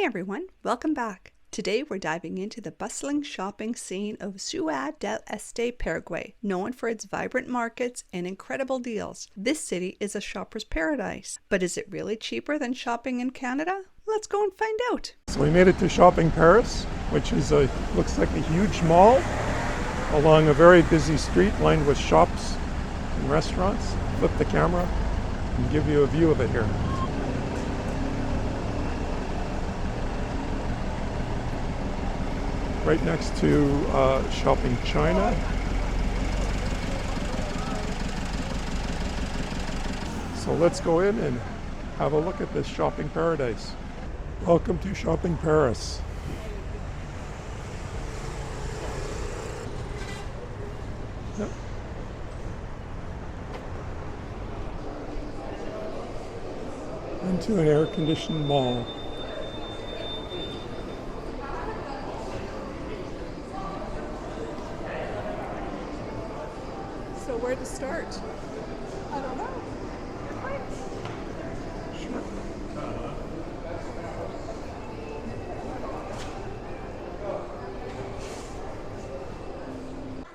everyone, welcome back. Today we're diving into the bustling shopping scene of Ciudad del Este, Paraguay, known for its vibrant markets and incredible deals. This city is a shopper's paradise, but is it really cheaper than shopping in Canada? Let's go and find out. So we made it to Shopping Paris, which is looks like a huge mall along a very busy street lined with shops and restaurants. Flip the camera and give you a view of it here. Right next to Shopping China. So let's go in and have a look at this shopping paradise. Welcome to Shopping Paris. Yep. Into an air-conditioned mall. So where to start? I don't know. Sure.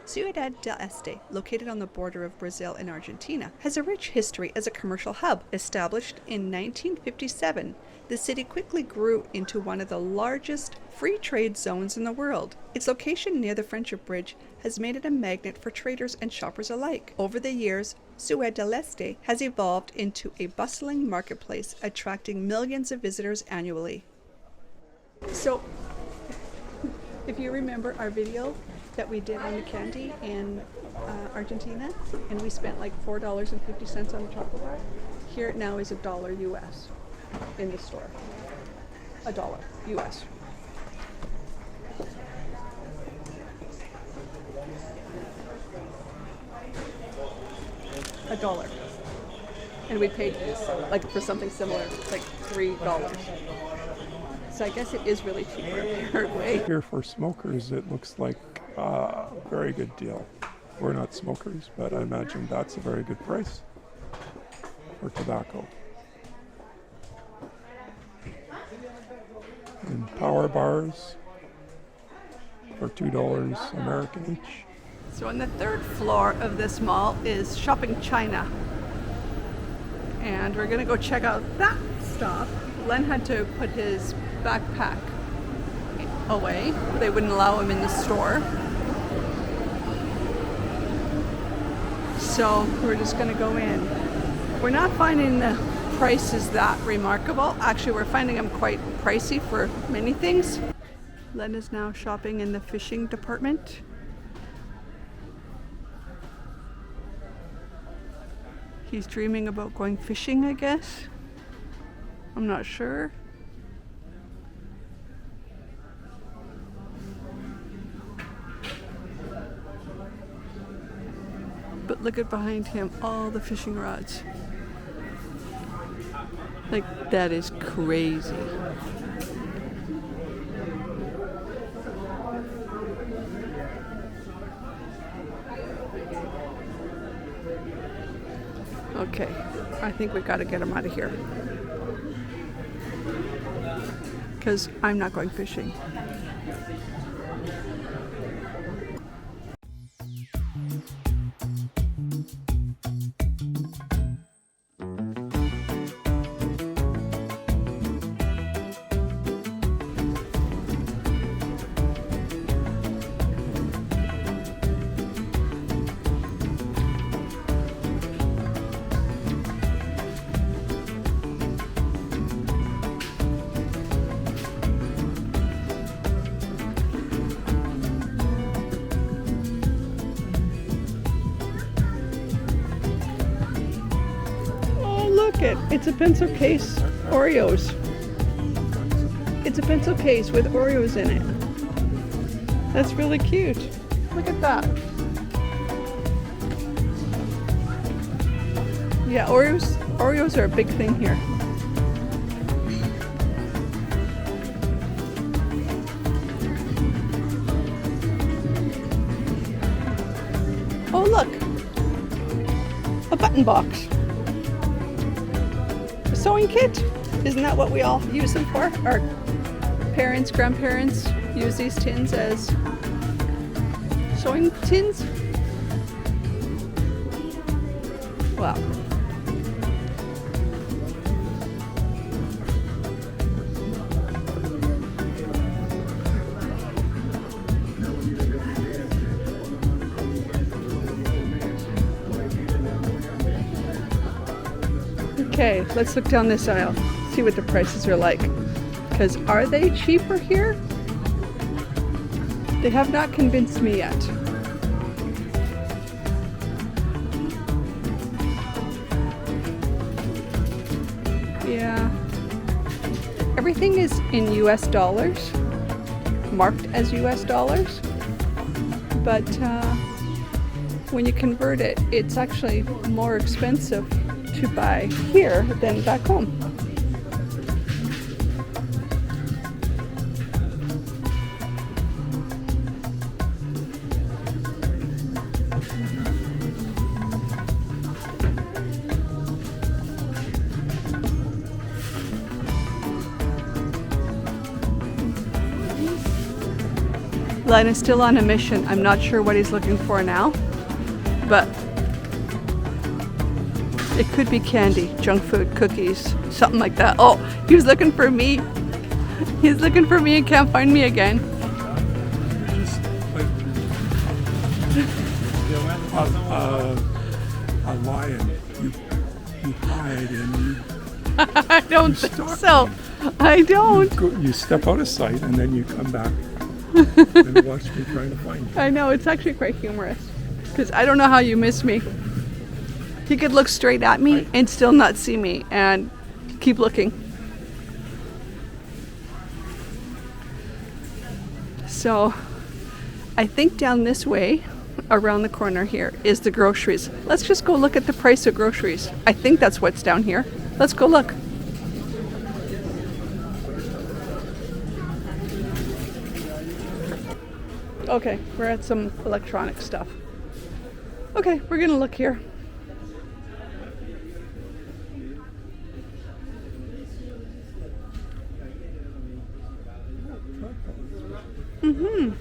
Ciudad del Este, located on the border of Brazil and Argentina, has a rich history as a commercial hub. Established in 1957, the city quickly grew into one of the largest free trade zones in the world. Its location near the Friendship Bridge has made it a magnet for traders and shoppers alike. Over the years, Ciudad del Este has evolved into a bustling marketplace, attracting millions of visitors annually. So, if you remember our video that we did on the candy in Argentina, and we spent like $4.50 on a chocolate bar, here it now is $1 US in the store. $1 US. $1. And we paid like for something similar, like $3. So I guess it is really cheaper in Paraguay. Here for smokers, it looks like a very good deal. We're not smokers, but I imagine that's a very good price for tobacco. And power bars for $2 American each. So on the third floor of this mall is Shopping China. And we're gonna go check out that stop. Len had to put his backpack away. They wouldn't allow him in the store. So we're just gonna go in. We're not finding the prices that remarkable. Actually, we're finding them quite pricey for many things. Len is now shopping in the fishing department. He's dreaming about going fishing, I guess. I'm not sure. But look at behind him, all the fishing rods. Like, that is crazy. Okay, I think we gotta get him out of here. Because I'm not going fishing. It's a pencil case Oreos. It's a pencil case with Oreos in it. That's really cute. Look at that. Yeah, Oreos are a big thing here. Oh look, a button box. A sewing kit. Isn't that what we all use them for? Or parents, grandparents use these tins as sewing tins. Wow. Okay, let's look down this aisle, see what the prices are like. Because are they cheaper here? They have not convinced me yet. Yeah. Everything is in US dollars, marked as US dollars. But when you convert it, it's actually more expensive to buy here than back home. Len is still on a mission. I'm not sure what he's looking for now, but it could be candy, junk food, cookies, something like that. Oh, he was looking for me. He's looking for me and can't find me again. Just like a lion. You hide and I don't think so. I don't. you step out of sight and then you come back and watch me trying to find you. I know, it's actually quite humorous. Because I don't know how you miss me. He could look straight at me and still not see me and keep looking. So I think down this way, around the corner here, is the groceries. Let's just go look at the price of groceries. I think that's what's down here. Let's go look. Okay, we're at some electronic stuff. Okay, we're gonna look here. Mm-hmm.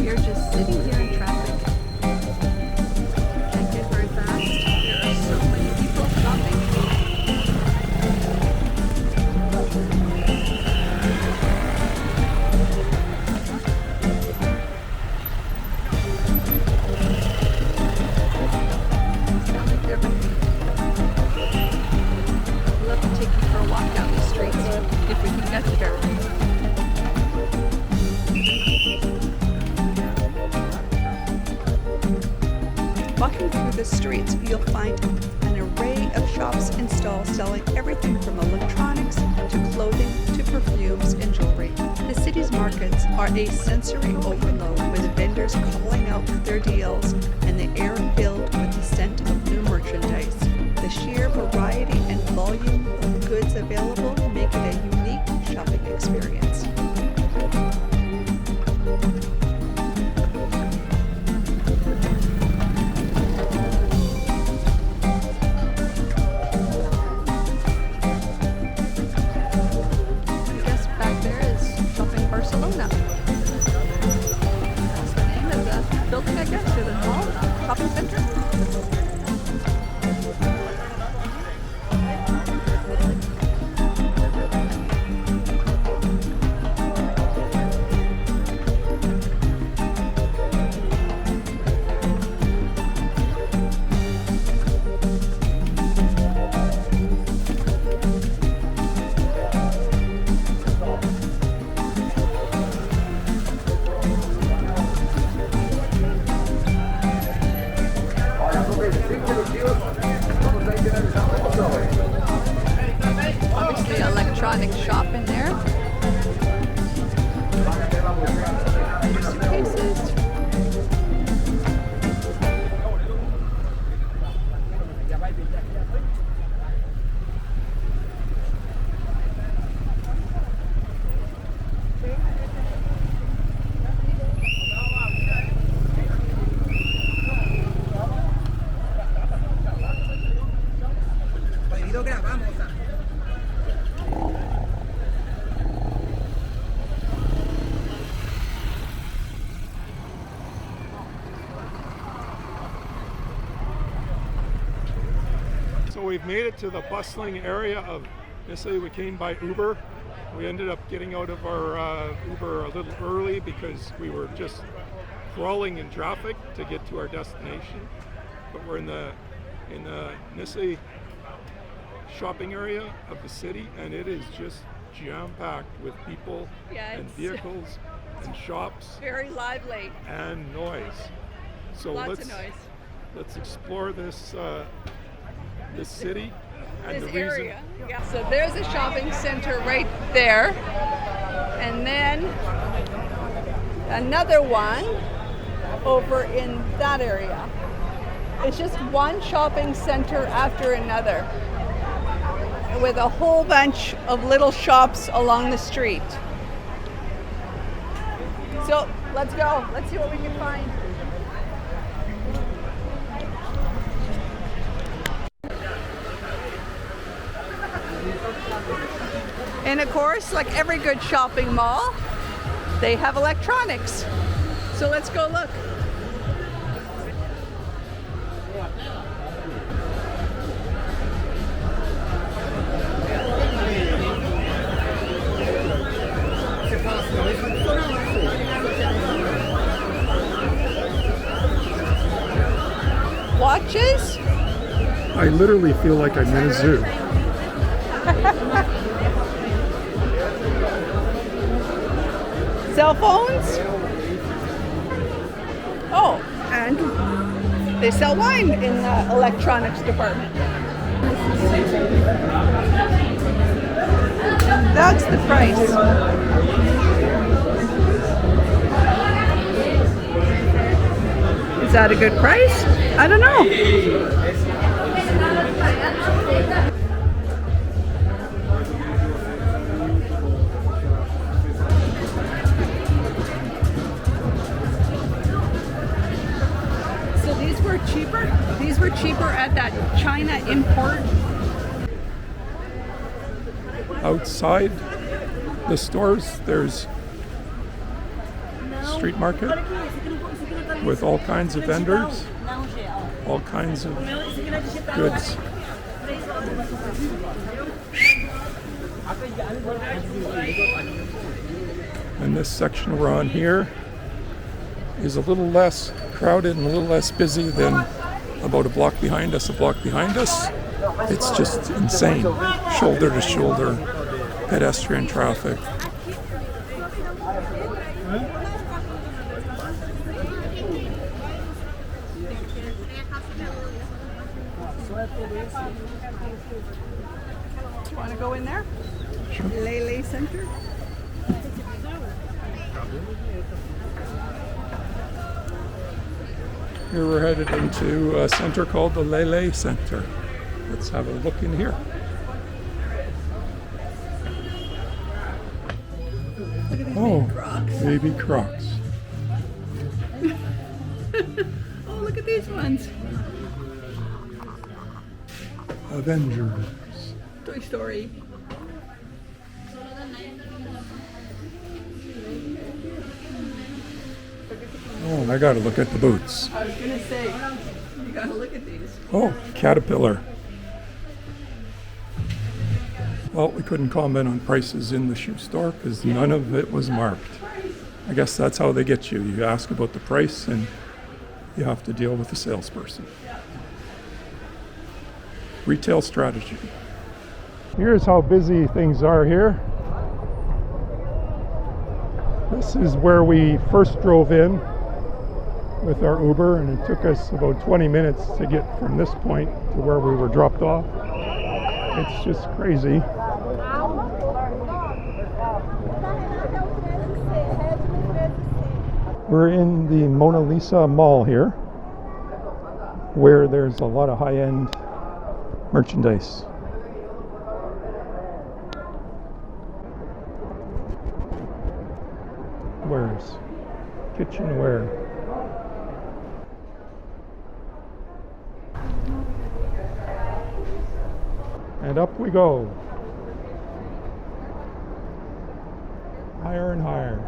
You're just sitting here in traffic. Can't get very fast. There are so many people shopping. I'd love to take you for a walk down the streets if we can get there. Walking through the streets, you'll find an array of shops and stalls selling everything from electronics to clothing to perfumes and jewelry. The city's markets are a sensory overload with vendors calling out their deals and the air filled with the scent of new merchandise. The sheer variety and volume of goods available make it a unique shopping experience. Building, I guess, or the mall, shopping center. electronic shop in there. Suitcases. So we've made it to the bustling area of Nisei. We came by Uber. We ended up getting out of our Uber a little early because we were just crawling in traffic to get to our destination. But we're in the Nisei shopping area of the city, and it is just jam-packed with people and vehicles and shops. Very lively. And noise. So Lots of noise. let's explore this this city and This the reason. area. Yeah. So there's a shopping center right there. And then another one over in that area. It's just one shopping center after another, with a whole bunch of little shops along the street. So let's go. Let's see what we can find. And of course, like every good shopping mall, they have electronics. So let's go look. Watches? I literally feel like I'm in a zoo. Cell phones? Oh, and they sell wine in the electronics department. That's the price. Is that a good price? I don't know. These were cheaper at that China import. Outside the stores, there's street market with all kinds of vendors, all kinds of goods. And this section we're on here is a little less crowded and a little less busy than about a block behind us. It's just insane. Shoulder to shoulder pedestrian traffic. You want to go in there? Sure. Lele Center? Here we're headed into a center called the Lele Center. Let's have a look in here. Oh, baby Crocs. Oh, look at these ones. Avengers. Toy Story. Oh, I gotta look at the boots. I was gonna say, you gotta look at these. Oh, Caterpillar. Well, we couldn't comment on prices in the shoe store because none of it was marked. I guess that's how they get you. You ask about the price and you have to deal with the salesperson. Retail strategy. Here's how busy things are here. This is where we first drove in with our Uber, and it took us about 20 minutes to get from this point to where we were dropped off. It's just crazy. We're in the Mona Lisa Mall here, where there's a lot of high-end merchandise. Wares, kitchenware. And up we go. Higher and higher.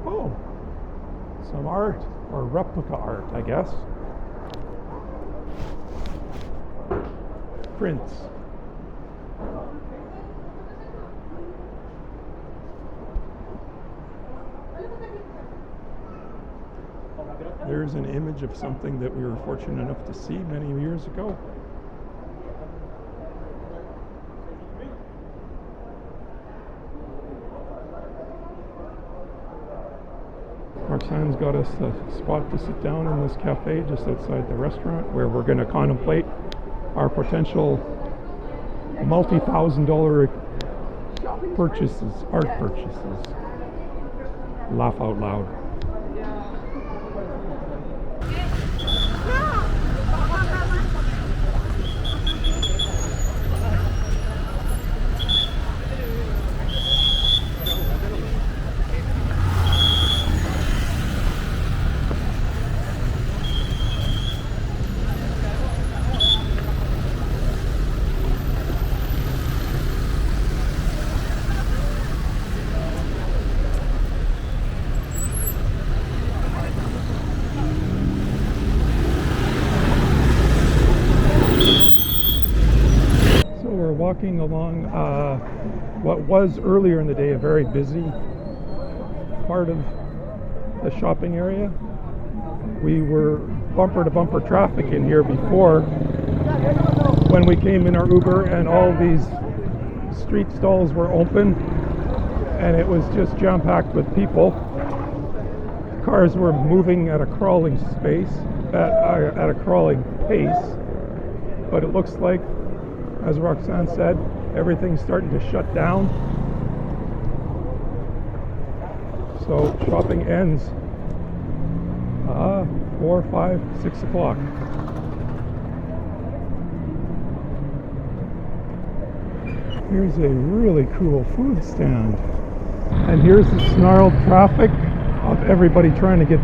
Oh, some art, or replica art, I guess. Prints. There's an image of something that we were fortunate enough to see many years ago. Roxanne's got us a spot to sit down in this cafe just outside the restaurant, where we're going to contemplate our potential multi-$1,000 purchases, art purchases. Laugh out loud. Walking along what was earlier in the day a very busy part of the shopping area. We were bumper to bumper traffic in here before when we came in our Uber, and all these street stalls were open and it was just jam-packed with people. Cars were moving at a crawling at a crawling pace, but it looks like, as Roxanne said, everything's starting to shut down. So shopping ends 4, 5, 6 o'clock. Here's a really cool food stand. And here's the snarled traffic of everybody trying to get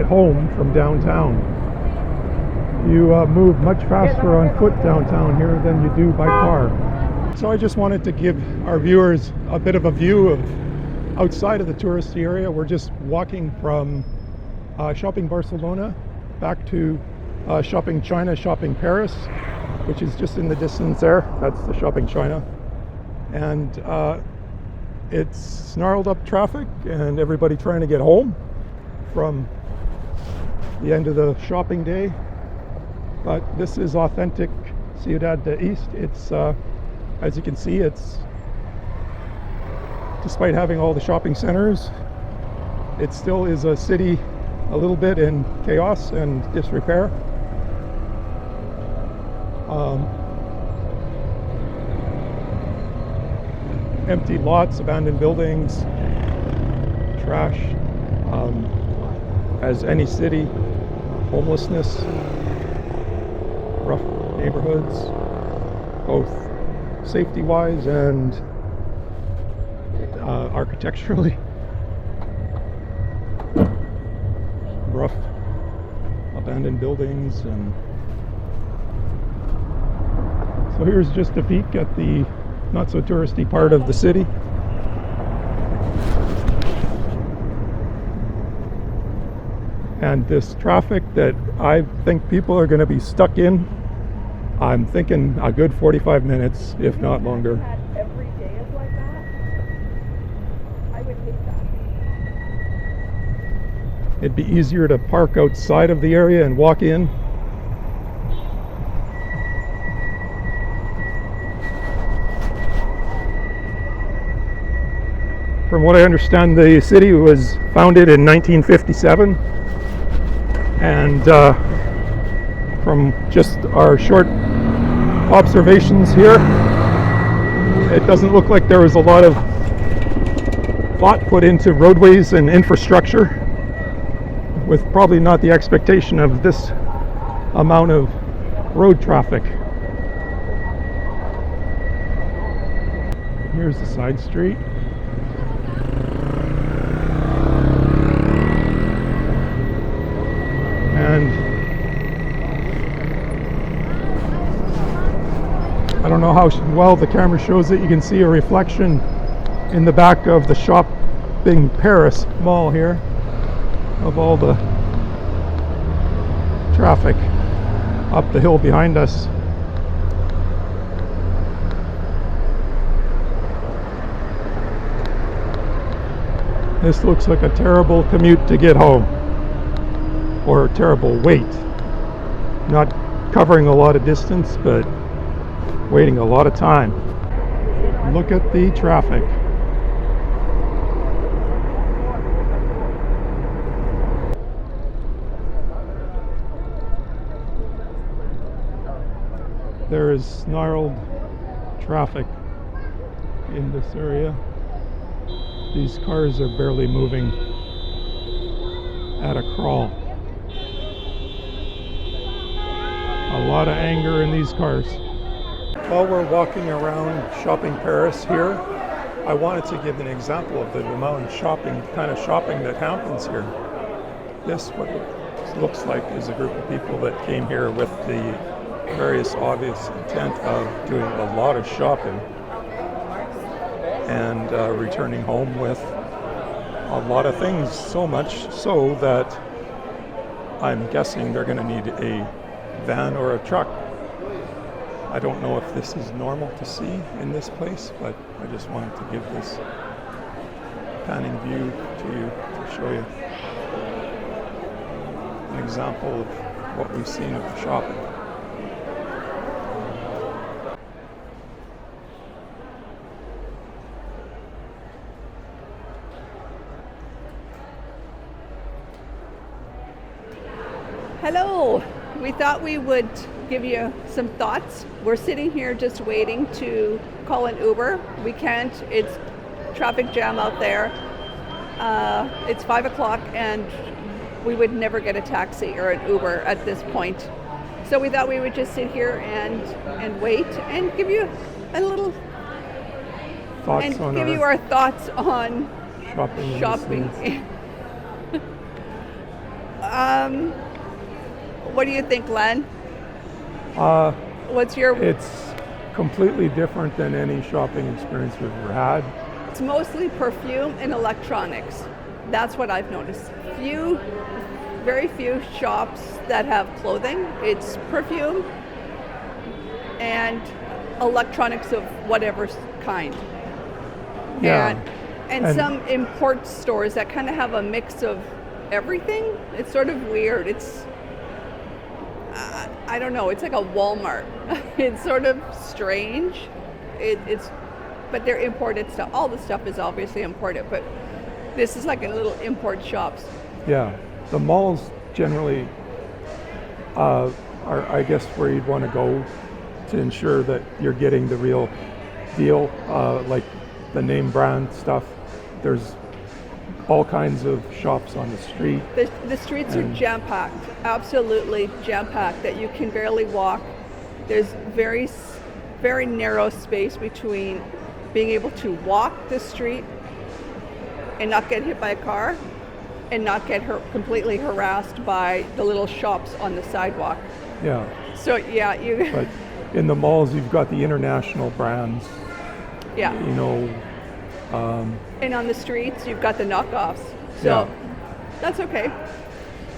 home from downtown. You move much faster on foot downtown here than you do by car. So I just wanted to give our viewers a bit of a view of outside of the touristy area. We're just walking from Shopping Barcelona back to Shopping China, Shopping Paris, which is just in the distance there. That's the Shopping China. And it's snarled up traffic and everybody trying to get home from the end of the shopping day. But this is authentic Ciudad del Este. It's, as you can see, it's, despite having all the shopping centers, it still is a city a little bit in chaos and disrepair. Empty lots, abandoned buildings, trash, as any city, homelessness, rough neighborhoods, both safety-wise and architecturally. Rough, abandoned buildings. And so here's just a peek at the not so touristy part of the city. And this traffic that I think people are going to be stuck in, I'm thinking a good 45 minutes, if not longer. Every day is like that. I would hate that. It'd be easier to park outside of the area and walk in. From what I understand, the city was founded in 1957, and from just our short observations here, It doesn't look like there was a lot of thought put into roadways and infrastructure, with probably not the expectation of this amount of road traffic. Here's the side street. And I don't know how well the camera shows it. You can see a reflection in the back of the Shopping Paris mall here of all the traffic up the hill behind us. This looks like a terrible commute to get home, or a terrible wait. Not covering a lot of distance, but waiting a lot of time. Look at the traffic. There is snarled traffic in this area. These cars are barely moving at a crawl. A lot of anger in these cars. While we're walking around Shopping Paris here, I wanted to give an example of the amount of kind of shopping that happens here. This, what it looks like, is a group of people that came here with the various obvious intent of doing a lot of shopping and returning home with a lot of things, so much so that I'm guessing they're going to need a van or a truck. I don't know if this is normal to see in this place, but I just wanted to give this panning view to you to show you an example of what we've seen of the shopping. Hello! We thought we would give you some thoughts. We're sitting here just waiting to call an Uber. We can't, it's traffic jam out there. It's 5 o'clock and we would never get a taxi or an Uber at this point. So we thought we would just sit here and wait and give you a little Thoughts and on give you our thoughts on shopping. What do you think, Len? What's your... It's completely different than any shopping experience we've ever had. It's mostly perfume and electronics. That's what I've noticed. Very few shops that have clothing. It's perfume and electronics of whatever kind. Yeah. And some import stores that kind of have a mix of everything. It's sort of weird. It's I don't know. It's like a Walmart. It's sort of strange. But they're imported stuff. All the stuff is obviously imported, but this is like a little import shops. Yeah, the malls generally are, I guess, where you'd want to go to ensure that you're getting the real deal, like the name brand stuff. There's all kinds of shops on the street. The streets are jam-packed, absolutely jam-packed, that you can barely walk. There's very, very narrow space between being able to walk the street and not get hit by a car and not get completely harassed by the little shops on the sidewalk. Yeah. So yeah, But in the malls, you've got the international brands. Yeah. You know. And on the streets, you've got the knockoffs. So that's okay.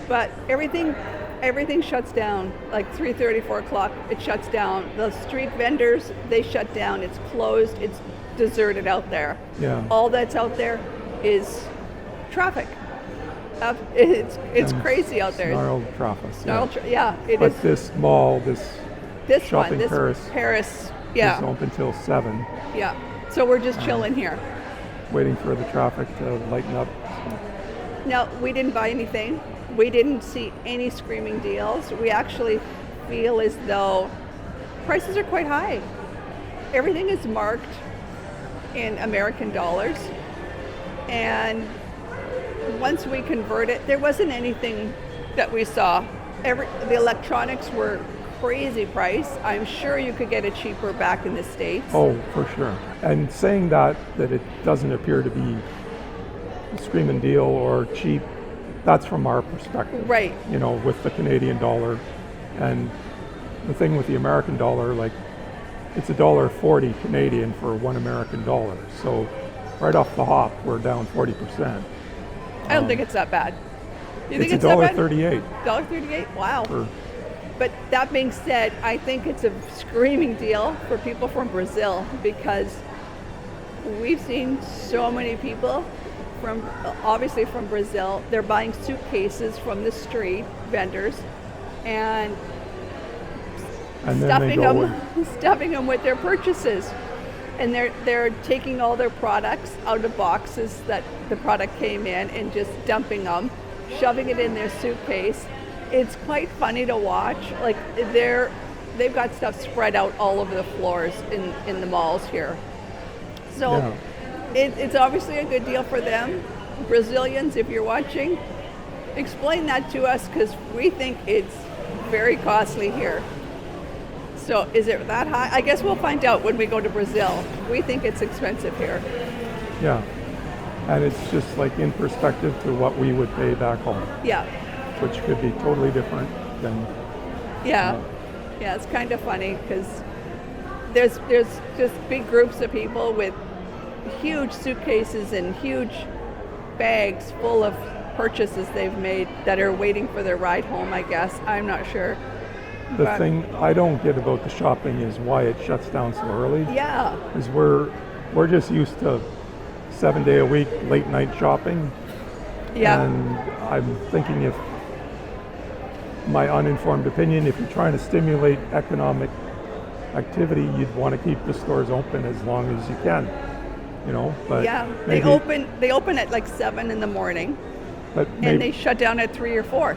But everything shuts down. Like 3:30, 4 o'clock, it shuts down. The street vendors, they shut down. It's closed. It's deserted out there. Yeah. All that's out there is traffic. It's crazy out there. Snarled traffic. But this mall, this Shopping Paris, yeah, is open till 7. Yeah. So we're just chilling here. Waiting for the traffic to lighten up. Now, we didn't buy anything. We didn't see any screaming deals. We actually feel as though prices are quite high. Everything is marked in American dollars. And once we converted, there wasn't anything that we saw. The electronics were crazy price. I'm sure you could get it cheaper back in the States. Oh, for sure. And saying that it doesn't appear to be a screaming deal or cheap, that's from our perspective. Right. You know, with the Canadian dollar. And the thing with the American dollar, like, it's $1.40 Canadian for $1 American dollar. So right off the hop, we're down 40%. I don't think it's that bad. You think It's it's that bad? $1.38. $1.38? Wow. But that being said, I think it's a screaming deal for people from Brazil, because we've seen so many people obviously from Brazil. They're buying suitcases from the street vendors and stuffing them with their purchases. And they're taking all their products out of boxes that the product came in and just dumping them, shoving it in their suitcase. It's quite funny to watch. Like, they've got stuff spread out all over the floors in the malls here. So Yeah. it's obviously a good deal for them. Brazilians, if you're watching, explain that to us, because we think it's very costly here. So is it that high? I guess we'll find out when we go to Brazil. We think it's expensive here. Yeah. And it's just like in perspective to what we would pay back home, Yeah. which could be totally different than. Yeah. Yeah, it's kind of funny because there's just big groups of people with huge suitcases and huge bags full of purchases they've made that are waiting for their ride home, I guess. I'm not sure. The But- thing I don't get about the shopping is why it shuts down so early. Yeah. Because we're just used to 7-day a week late night shopping. Yeah. And I'm thinking, if my uninformed opinion, if you're trying to stimulate economic activity, you'd want to keep the stores open as long as you can. You know, but Yeah. maybe, They open at like 7 in the morning but and maybe, they shut down at 3 or 4.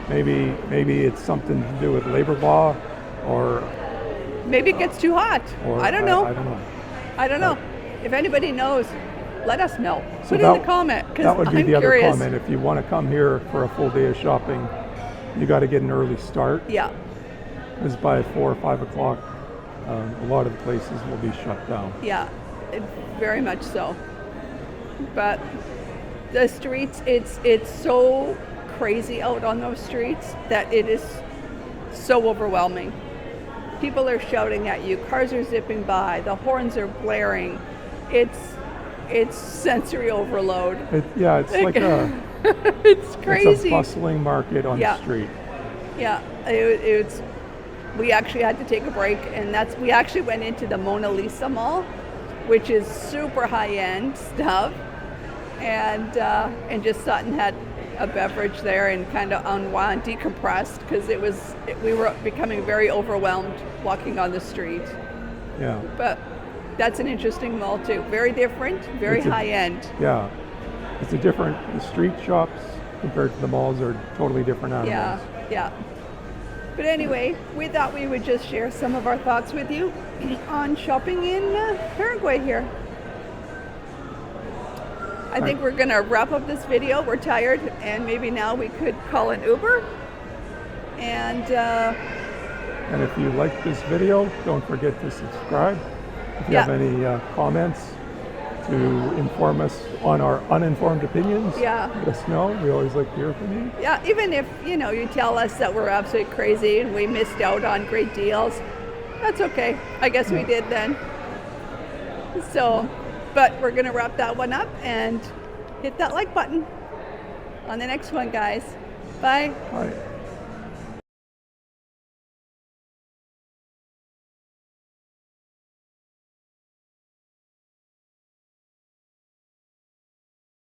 maybe it's something to do with labor law, or Maybe it gets too hot. I don't know. I don't know. I don't know. If anybody knows, let us know. So Put it in the comment, because that would be I'm the other curious. comment. If you want to come here for a full day of shopping, you got to get an early start, Yeah. because by 4 or 5 o'clock, a lot of the places will be shut down. Yeah, very much so. But the streets, it's so crazy out on those streets that it is so overwhelming. People are shouting at you, cars are zipping by, the horns are blaring. It's sensory overload. It's like a It's crazy. It's a bustling market on Yeah. the street. Yeah, we actually had to take a break, and we actually went into the Mona Lisa Mall, which is super high-end stuff, and just sat and had a beverage there and kind of unwound, decompressed, because we were becoming very overwhelmed walking on the street. Yeah. But that's an interesting mall too. Very different, very high-end. Yeah. The street shops compared to the malls are totally different animals. Yeah. But anyway, we thought we would just share some of our thoughts with you on shopping in Paraguay here. I think we're going to wrap up this video. We're tired, and maybe now we could call an Uber. And if you like this video, don't forget to subscribe. If you have any comments to inform us on our uninformed opinions, let us know. We always like to hear from you. Yeah, even if you tell us that we're absolutely crazy and we missed out on great deals, that's okay. I guess we did then. So, but we're going to wrap that one up and hit that like button on the next one, guys. Bye. Bye.